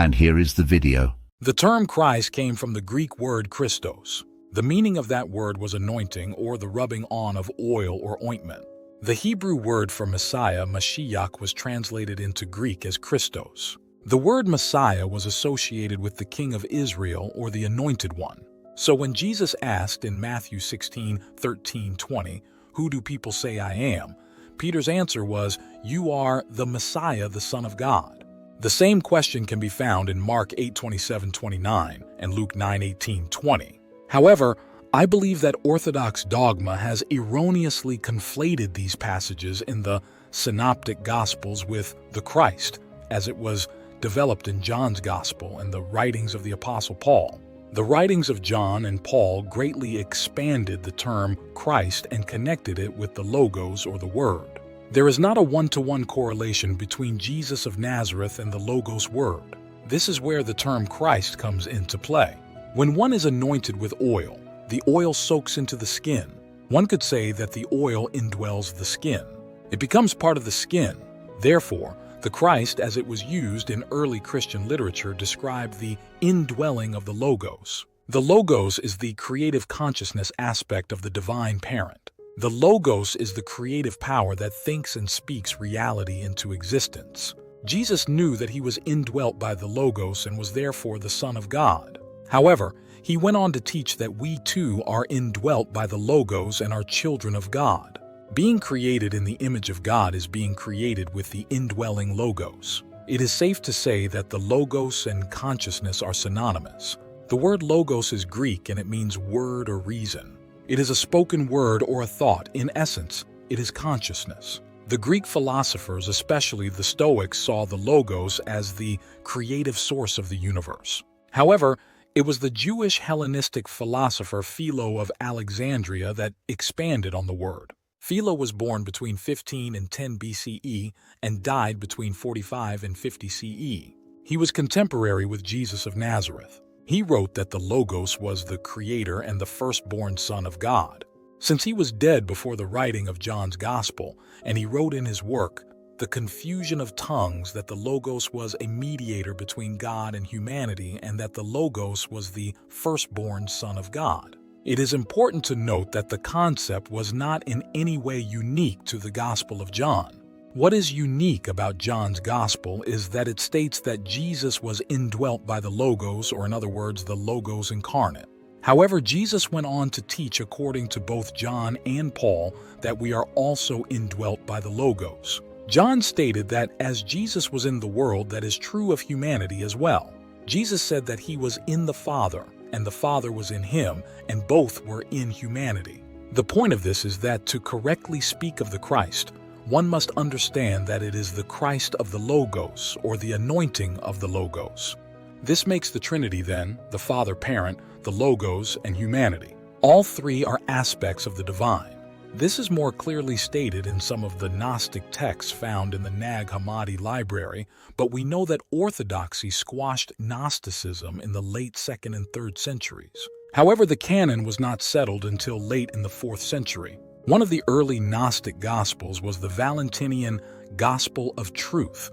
And here is the video. The term Christ came from the Greek word Christos. The meaning of that word was anointing or the rubbing on of oil or ointment. The Hebrew word for Messiah, Mashiach, was translated into Greek as Christos. The word Messiah was associated with the King of Israel or the Anointed One. So when Jesus asked in Matthew 16:13-20, "Who do people say I am?" Peter's answer was, "You are the Messiah, the Son of God." The same question can be found in Mark 8:27-29 and Luke 9:18-20. However, I believe that Orthodox dogma has erroneously conflated these passages in the Synoptic Gospels with the Christ, as it was developed in John's Gospel and the writings of the Apostle Paul. The writings of John and Paul greatly expanded the term Christ and connected it with the Logos or the Word. There is not a one-to-one correlation between Jesus of Nazareth and the Logos Word. This is where the term Christ comes into play. When one is anointed with oil, the oil soaks into the skin. One could say that the oil indwells the skin. It becomes part of the skin. Therefore, the Christ, as it was used in early Christian literature, described the indwelling of the Logos. The Logos is the creative consciousness aspect of the divine parent. The Logos is the creative power that thinks and speaks reality into existence. Jesus knew that he was indwelt by the Logos and was therefore the Son of God. However, he went on to teach that we too are indwelt by the Logos and are children of God. Being created in the image of God is being created with the indwelling Logos. It is safe to say that the Logos and consciousness are synonymous. The word Logos is Greek and it means word or reason. It is a spoken word or a thought. In essence, it is consciousness. The Greek philosophers, especially the Stoics, saw the Logos as the creative source of the universe. However, it was the Jewish Hellenistic philosopher Philo of Alexandria that expanded on the word. Philo was born between 15 and 10 BCE and died between 45 and 50 CE. He was contemporary with Jesus of Nazareth. He wrote that the Logos was the creator and the firstborn Son of God. Since he was dead before the writing of John's Gospel, and he wrote in his work, The Confusion of Tongues, that the Logos was a mediator between God and humanity and that the Logos was the firstborn Son of God. It is important to note that the concept was not in any way unique to the Gospel of John. What is unique about John's Gospel is that it states that Jesus was indwelt by the Logos, or in other words, the Logos incarnate. However, Jesus went on to teach, according to both John and Paul, that we are also indwelt by the Logos. John stated that as Jesus was in the world, that is true of humanity as well. Jesus said that he was in the Father, and the Father was in him, and both were in humanity. The point of this is that to correctly speak of the Christ, one must understand that it is the Christ of the Logos, or the anointing of the Logos. This makes the Trinity then, the Father Parent, the Logos, and humanity. All three are aspects of the divine. This is more clearly stated in some of the Gnostic texts found in the Nag Hammadi library, but we know that Orthodoxy squashed Gnosticism in the late 2nd and 3rd centuries. However, the canon was not settled until late in the 4th century. One of the early Gnostic Gospels was the Valentinian Gospel of Truth.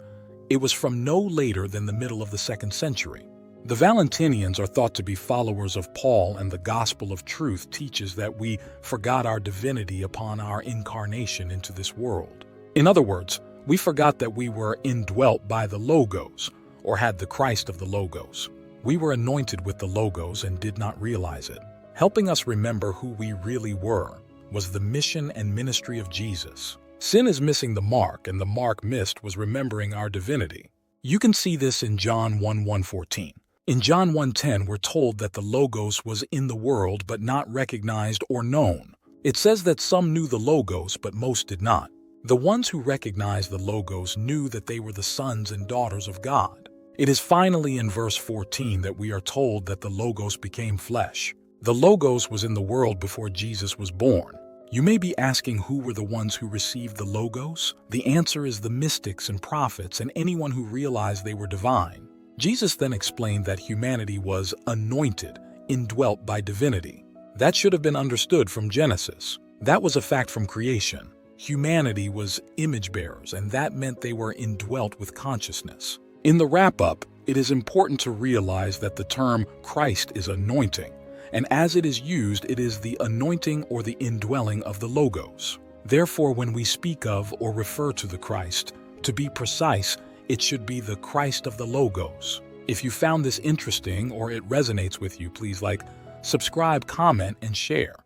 It was from no later than the middle of the 2nd century. The Valentinians are thought to be followers of Paul, and the Gospel of Truth teaches that we forgot our divinity upon our incarnation into this world. In other words, we forgot that we were indwelt by the Logos, or had the Christ of the Logos. We were anointed with the Logos and did not realize it. Helping us remember who we really were was the mission and ministry of Jesus. Sin is missing the mark, and the mark missed was remembering our divinity. You can see this in John 1:1-14. In John 1:10, we're told that the Logos was in the world but not recognized or known. It says that some knew the Logos, but most did not. The ones who recognized the Logos knew that they were the sons and daughters of God. It is finally in verse 14 that we are told that the Logos became flesh. The Logos was in the world before Jesus was born. You may be asking who were the ones who received the Logos? The answer is the mystics and prophets and anyone who realized they were divine. Jesus then explained that humanity was anointed, indwelt by divinity. That should have been understood from Genesis. That was a fact from creation. Humanity was image bearers, and that meant they were indwelt with consciousness. In the wrap-up, It is important to realize that the term Christ is anointing, and as it is used, it is the anointing or the indwelling of the Logos. Therefore, when we speak of or refer to the Christ, to be precise, it should be the Christ of the Logos. If you found this interesting or it resonates with you, please like, subscribe, comment, and share.